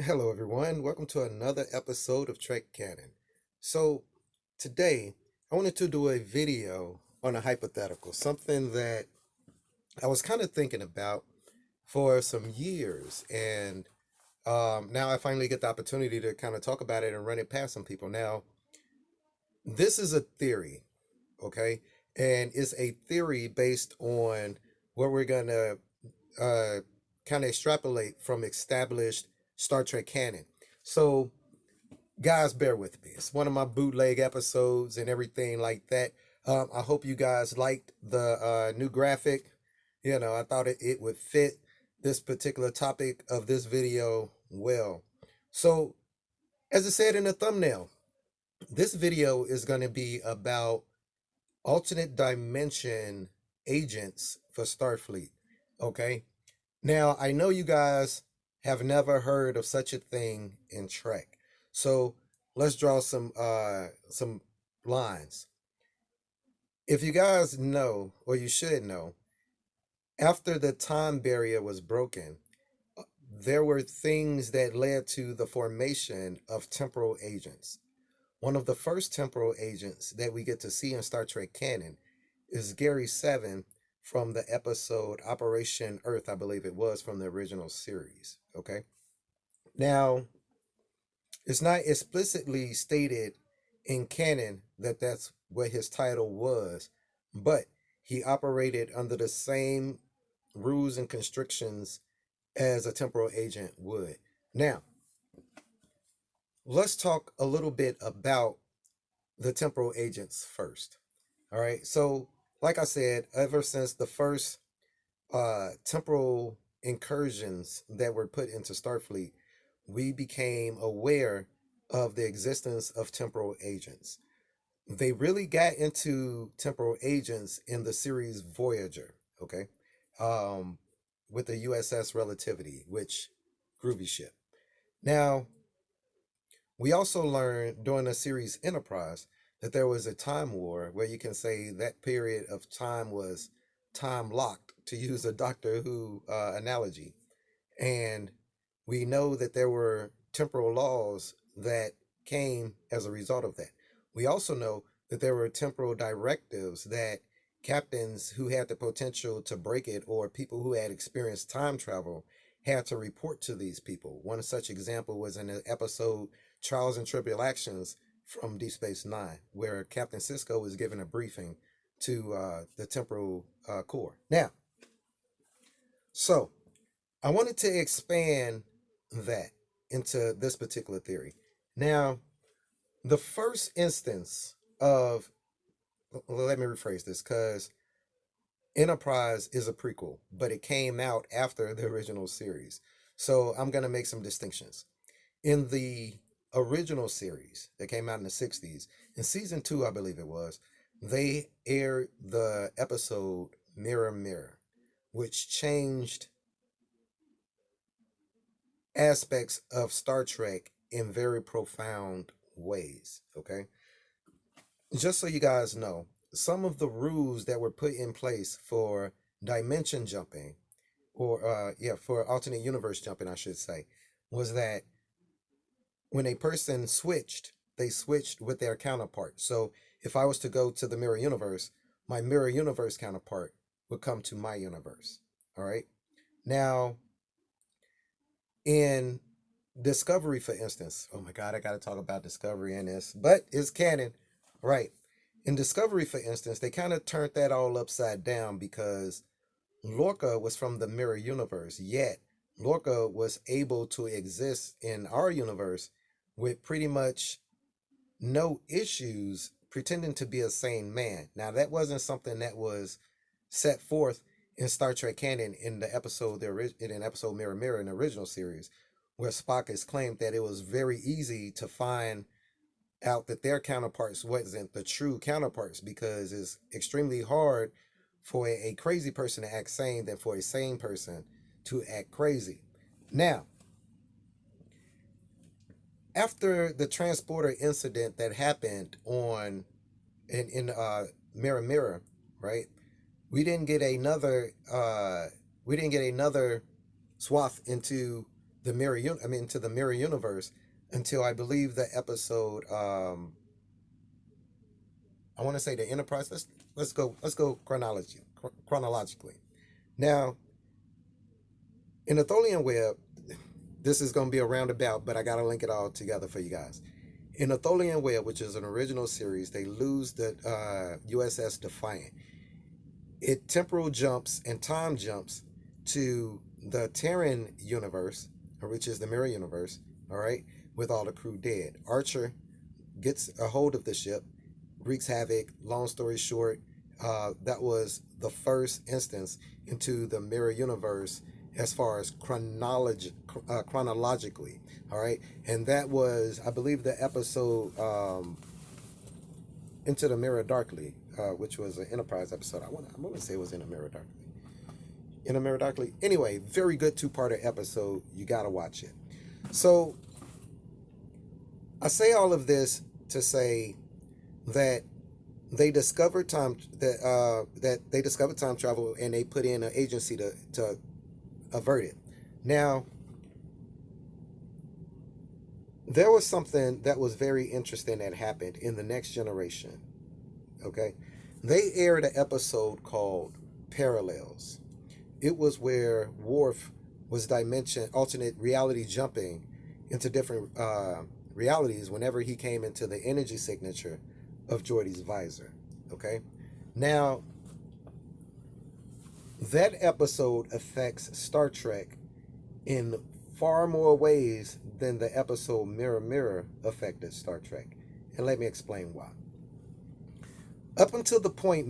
Hello, everyone. Welcome to another episode of Trek Canon. So, today I wanted to do a video on a hypothetical, something that I was kind of thinking about for some years. And now I finally get the opportunity to kind of talk about it and run it past some people. Now, this is a theory, okay? And it's a theory based on what we're going to uh, kind of extrapolate from established Star Trek canon. So, guys, bear with me. It's one of my bootleg episodes and everything like that. I hope you guys liked the new graphic. I thought it would fit this particular topic of this video well. So, as I said in the thumbnail, this video is going to be about alternate dimension agents for Starfleet. Okay. Now, I know you guys have never heard of such a thing in Trek. So let's draw some lines. If you guys know, or you should know, after the time barrier was broken, there were things that led to the formation of temporal agents. One of the first temporal agents that we get to see in Star Trek canon is Gary Seven from the episode Operation Earth, I believe it was, from the original series. Okay. Now, it's not explicitly stated in canon that that's what his title was, but he operated under the same rules and constrictions as a temporal agent would. Now, let's talk a little bit about the temporal agents first. All right. So, like I said, ever since the first temporal incursions that were put into Starfleet, we became aware of the existence of temporal agents. They really got into temporal agents in the series Voyager, okay? Um, with the USS Relativity, which groovy ship. Now, we also learned during the series Enterprise that there was a time war where you can say that period of time was time locked, to use a Doctor Who analogy. And we know that there were temporal laws that came as a result of that. We also know that there were temporal directives that captains who had the potential to break it or people who had experienced time travel had to report to these people. One such example was in the episode Trials and Tribulations from Deep Space Nine, where Captain Cisco was given a briefing to the temporal core. Now, so I wanted to expand that into this particular theory. Now, the first instance of, let me rephrase this, because Enterprise is a prequel, but it came out after the original series. So I'm going to make some distinctions. In the original series that came out in the 60s, in season two, I believe it was, they aired the episode Mirror Mirror, which changed aspects of Star Trek in very profound ways. Okay. Just so you guys know, some of the rules that were put in place for dimension jumping, or for alternate universe jumping, I should say, was that when a person switched, they switched with their counterpart. So if I was to go to the mirror universe, my mirror universe counterpart would come to my universe. All right. Now, in Discovery, for instance, oh my God, I got to talk about Discovery in this, but it's canon, right? In Discovery, for instance, they kind of turned that all upside down because Lorca was from the mirror universe, yet Lorca was able to exist in our universe with pretty much no issues, pretending to be a sane man. Now, that wasn't something that was set forth in Star Trek canon in the episode, in an episode Mirror Mirror in the original series, where Spock has claimed that it was very easy to find out that their counterparts wasn't the true counterparts because it's extremely hard for a crazy person to act sane than for a sane person to act crazy. Now, after the transporter incident that happened on in Mirror Mirror, right? We didn't get another we didn't get another swath into the to the mirror universe until I believe the episode. I want to say the Enterprise. Let's go chronologically. Now, in the Tholian web, this is going to be a roundabout, but I got to link it all together for you guys. In the Tholian web, which is an original series, they lose the USS Defiant. It temporal jumps and time jumps to the Terran universe, which is the mirror universe, all right, with all the crew dead. Archer gets a hold of the ship, wreaks havoc. Long story short, that was the first instance into the mirror universe as far as chronologically, all right, and that was, I believe, the episode Into the Mirror Darkly, which was an Enterprise episode. I want to say it was In the Mirror Darkly. In the Mirror Darkly. Anyway, very good two-parter episode. You got to watch it. So I say all of this to say that they discovered time travel, and they put in an agency to avert it. Now, there was something that was very interesting that happened in The Next Generation. Okay, they aired an episode called Parallels. It was where Worf was alternate reality jumping into different realities whenever he came into the energy signature of Geordi's visor. Okay, now that episode affects Star Trek in far more ways than the episode Mirror Mirror affected Star Trek. And let me explain why. Up until the point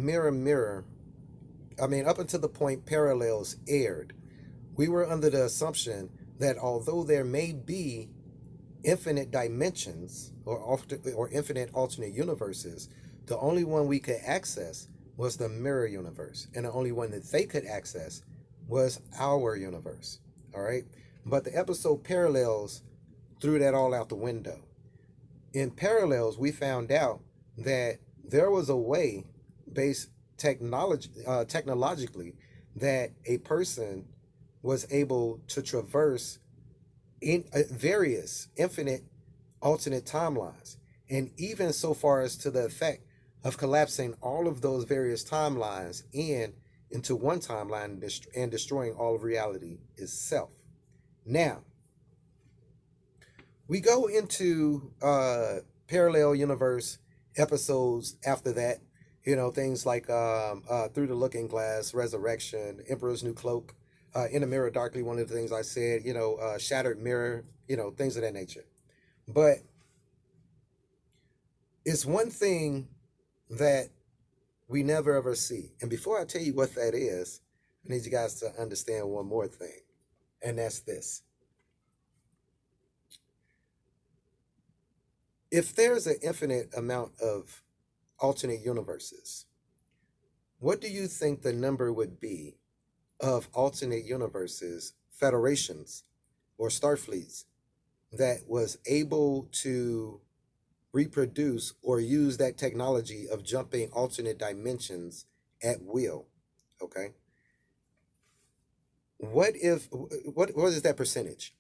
up until the point Parallels aired, we were under the assumption that although there may be infinite dimensions or infinite alternate universes, the only one we could access was the mirror universe, and the only one that they could access was our universe. All right, but the episode Parallels threw that all out the window. In Parallels, we found out that there was a way, based technologically, that a person was able to traverse in various infinite alternate timelines, and even so far as to the effect of collapsing all of those various timelines into one timeline and destroying all of reality itself. Now, we go into parallel universe episodes after that. Things like Through the Looking Glass, Resurrection, Emperor's New Cloak, In the Mirror Darkly, one of the things I said, Shattered Mirror, things of that nature. But it's one thing that we never ever see. And before I tell you what that is, I need you guys to understand one more thing, and that's this. If there's an infinite amount of alternate universes, what do you think the number would be of alternate universes, federations, or starfleets that was able to reproduce or use that technology of jumping alternate dimensions at will? Okay. What is that percentage?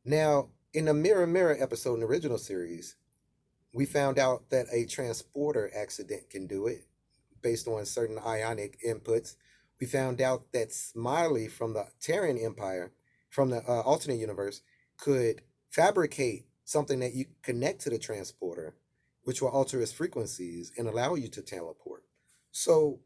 Now, in the Mirror Mirror episode in the original series, we found out that a transporter accident can do it based on certain ionic inputs. We found out that Smiley from the Terran Empire, from the alternate universe, could fabricate something that you connect to the transporter, which will alter its frequencies and allow you to teleport. So,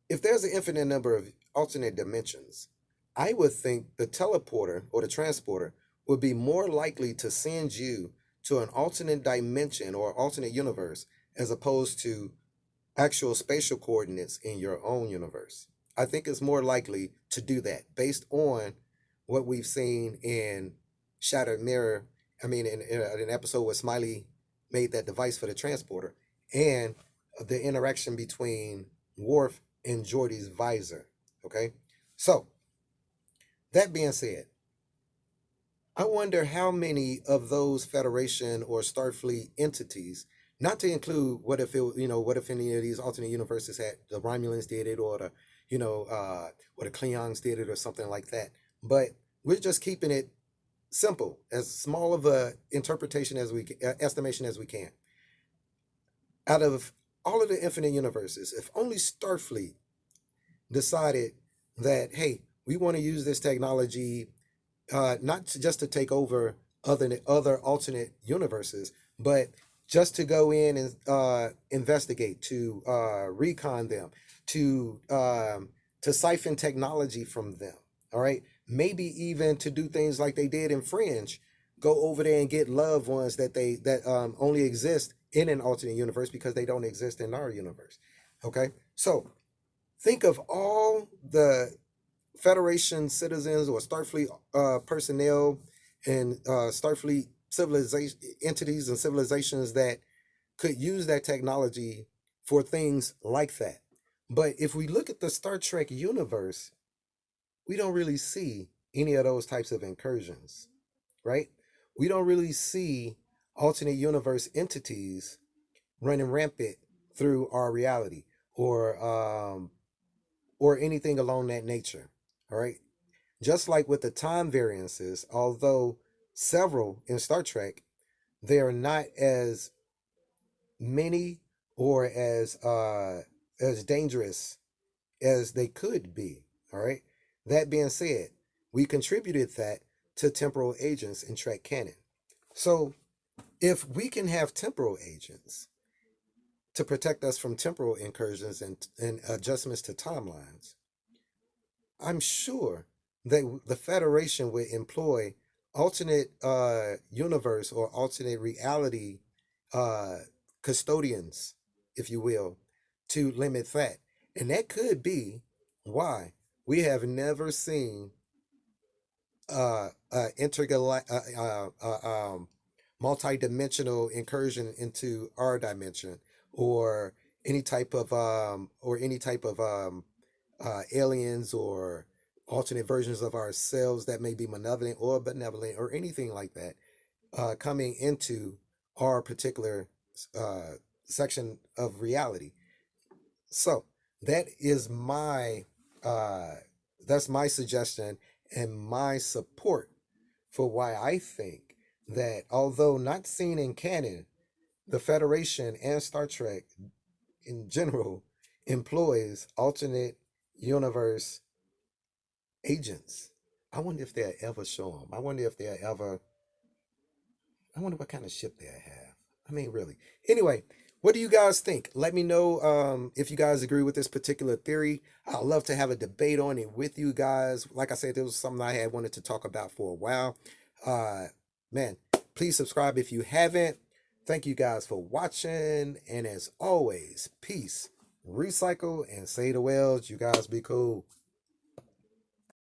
if there's an infinite number of alternate dimensions, I would think the teleporter or the transporter would be more likely to send you to an alternate dimension or alternate universe as opposed to actual spatial coordinates in your own universe. I think it's more likely to do that based on what we've seen in Shattered Mirror. In an episode where Smiley made that device for the transporter, and the interaction between Worf and Geordi's visor. Okay, so that being said, I wonder how many of those Federation or Starfleet entities, not to include what if any of these alternate universes had the Romulans did it, or the or the Klingons did it, or something like that. But We're just keeping it simple, as small of a interpretation as estimation as we can. Out of all of the infinite universes, if only Starfleet decided that, hey, we want to use this technology not just to take over other alternate universes, but just to go in and investigate, to recon them, to siphon technology from them. All right, maybe even to do things like they did in Fringe, go over there and get loved ones that only exist in an alternate universe because they don't exist in our universe. Okay, so think of all the Federation citizens or Starfleet personnel and Starfleet civilization entities and civilizations that could use that technology for things like that. But if we look at the Star Trek universe, we don't really see any of those types of incursions, right? We don't really see alternate universe entities running rampant through our reality, or or anything along that nature. All right. Just like with the time variances, although several in Star Trek, they are not as many or as dangerous as they could be. All right. That being said, we contributed that to temporal agents in Trek canon. So if we can have temporal agents to protect us from temporal incursions and adjustments to timelines, I'm sure that the Federation would employ alternate universe or alternate reality uh, custodians, if you will, to limit that. And that could be why we have never seen multi-dimensional incursion into our dimension, or any type of aliens or alternate versions of ourselves that may be malevolent or benevolent or anything like that coming into our particular uh, section of reality. So that is my uh, that's my suggestion and my support for why I think that, although not seen in canon, the Federation and Star Trek in general employs alternate universe agents. I wonder if they'll ever show them. I wonder what kind of ship they'll have. I mean, really. Anyway, what do you guys think? Let me know if you guys agree with this particular theory. I'd love to have a debate on it with you guys. Like I said, this was something I had wanted to talk about for a while. Uh, Man, please subscribe if you haven't. Thank you guys for watching. And as always, peace, recycle, and say the whales. You guys be cool.